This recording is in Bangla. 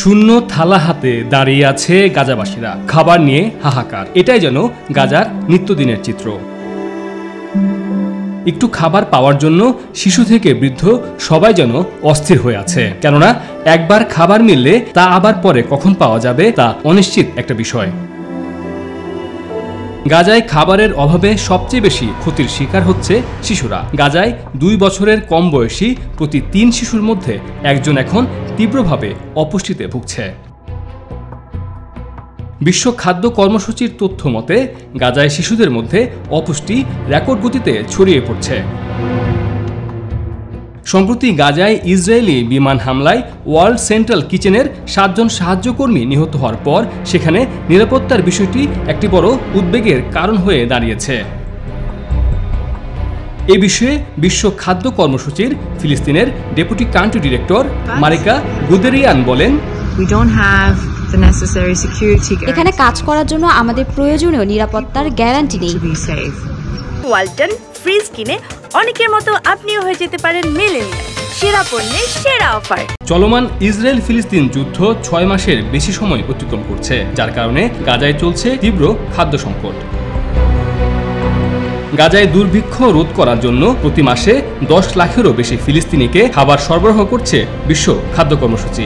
শূন্য থালা হাতে দাঁড়িয়ে আছে গাজাবাসীরা, খাবার নিয়ে হাহাকার। এটাই যেন গাজার নিত্যদিনের চিত্র। একটু খাবার পাওয়ার জন্য শিশু থেকে বৃদ্ধ সবাই যেন অস্থির হয়ে আছে, কেননা একবার খাবার মিললে তা আবার পরে কখন পাওয়া যাবে তা অনিশ্চিত একটা বিষয়। গাজায় খাবারের অভাবে সবচেয়ে বেশি ক্ষতির শিকার হচ্ছে শিশুরা। গাজায় 2 বছরের কম বয়সী প্রতি 3 শিশুর মধ্যে একজন এখন তীব্রভাবে অপুষ্টিতে ভুগছে। বিশ্ব খাদ্য কর্মসূচির তথ্য মতে গাজায় শিশুদের মধ্যে অপুষ্টি রেকর্ড গতিতে ছড়িয়ে পড়ছে। সম্প্রতি গাজায় ইসরায়েলি বিমান হামলায় ওয়ার্ল্ড সেন্ট্রাল কিচেনের 7 জন সাহায্যকর্মী নিহত হওয়ার পর সেখানে নিরাপত্তার বিষয়টি একটি বড় উদ্বেগের কারণ হয়ে দাঁড়িয়েছে। এ বিষয়ে বিশ্ব খাদ্য কর্মসূচির ফিলিস্তিনের ডেপুটি কান্ট্রি ডিরেক্টর মারিকা গুদেরিয়ান বলেন, এখানে কাজ করার জন্য আমাদের প্রয়োজনীয় নিরাপত্তার গ্যারান্টি নেই। ওয়ালটন ফ্রিজ কিনে অনেকের মতো আপনিও হয়ে যেতে পারেন মিলেনিয়াল সেরা পণ্যের সেরা অফার। চলমান ইসরায়েল ফিলিস্তিন যুদ্ধ 6 মাসের বেশি সময় অতিক্রম করছে, যার কারণে গাজায় চলছে তীব্র খাদ্য সংকট। গাজায় দুর্ভিক্ষ রোধ করার জন্য প্রতি মাসে 10 লাখেরও বেশি ফিলিস্তিনিকে খাবার সরবরাহ করছে বিশ্ব খাদ্য কর্মসূচি।